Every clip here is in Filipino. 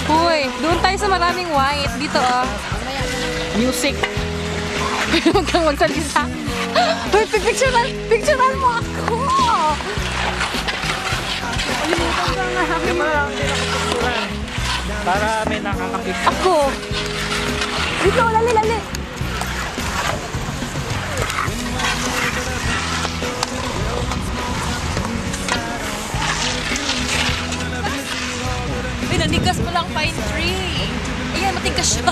Uy, doon tayo sa maraming white. Dito oh. Music. Huwag kang magsalita. Uy, picturean mo ako. Para may nakakapit. Ako. Dito, lali. Uy, nanigas mo lang pine tree. Ayan, matigas siya.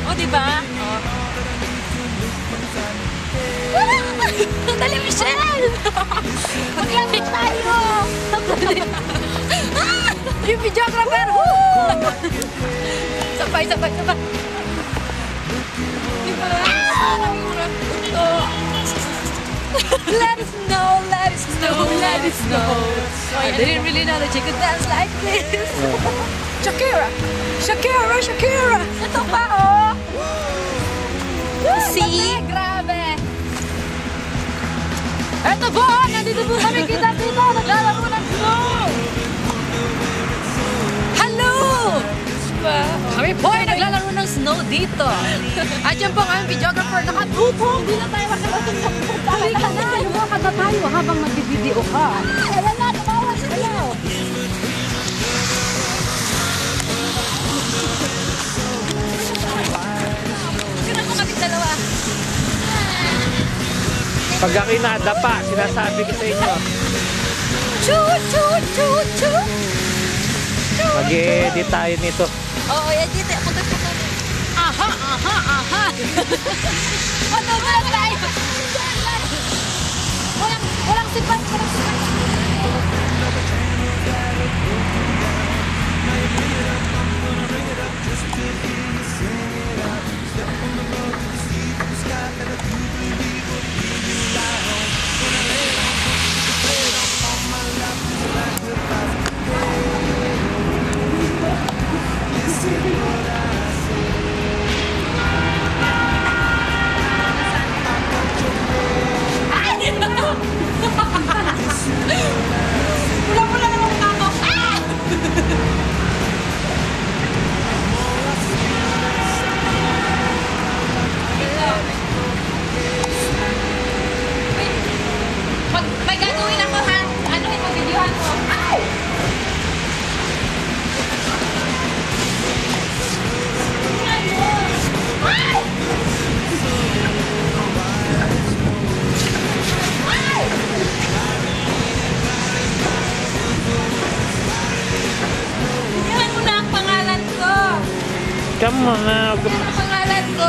O, diba? O. Dali, Michelle! Maglamit tayo! Yung videographer! Sabay! Diba? Let us know. I didn't really know that you could dance like this. Shakira! Ito pa, oh! See? Grabe! Eto po! Nandito po kami kita-kita! Naglalaro ng snow! Hello! Kami po ay naglalaro ng snow dito. At yan po ang aming videographer. Nakatupo! Hindi na tayo makalatong sa pupunta. Halika na! Lumakad na tayo habang nag-video ka. Ayan na! Tumawa sa'yo! Ganun po kami dalawa. Pag ako'y nadapa, sinasabi ko sa inyo. Choo! Mag-i-edit tayo nito. Oo, edit. Punta po kami. Aha. Punta na tayo. Walang sipat. Pula-pula naman mukha ko. May gagawin ako ha. Ano yung videohan ko? Come on na. Ano ang pangalan ko?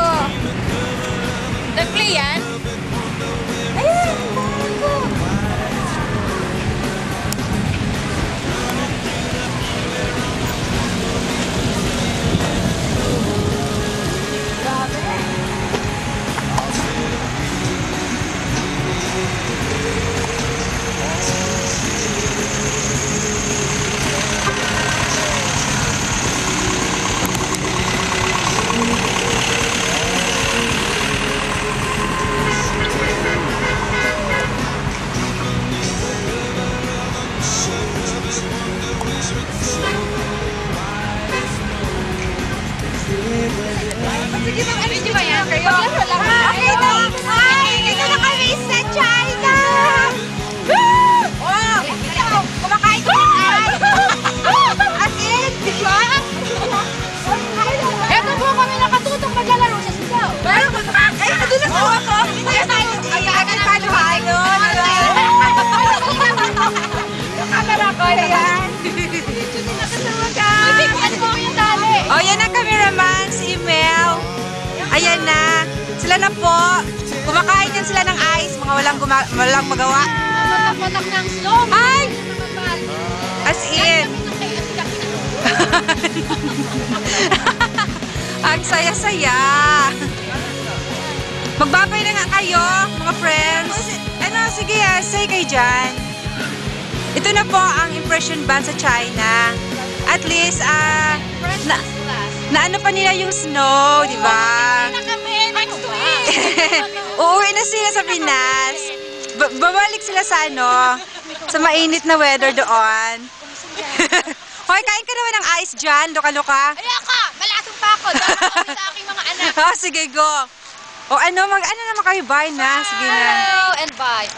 Nag-play yan? Ayan! Pangalan ko! Grabe! Sige, mag-video ba yan? Maglaro lang. Okay na! Ay! Ito na kami sa China! Wow! Kumakain ko ng ice! As in, di ba? Ito po kami nakatutok maglalaro sa sigaw. Pero ay, nadulas ako ako. Agad pa duhay nun. Yung camera ko, ayan. Dito din nakasama ka. Ibigyan mo yung dali. O, yan ang cameraman, si Mel. Ayan na. Sila na po. Kumakain yan sila ng ice. Mga walang magawa. Matak-matak ng snow. Ay! As in. Ang saya-saya. Magbabay na nga kayo, mga friends. Ano, sige, say kayo dyan. Ito na po ang impression ban sa China. At least, na ano pa nila yung snow, di ba? Next week. Uuwi na sila sa Pinas. Babalik sila sa sa mainit na weather doon. Hoy, kain ka naman ng ice dyan, luka-luka. Ayoko, malasong pa ako. Doon ako sa aking mga anak. Oh, sige, go. O ano naman kayo, bye na. Sige na. Hello and bye.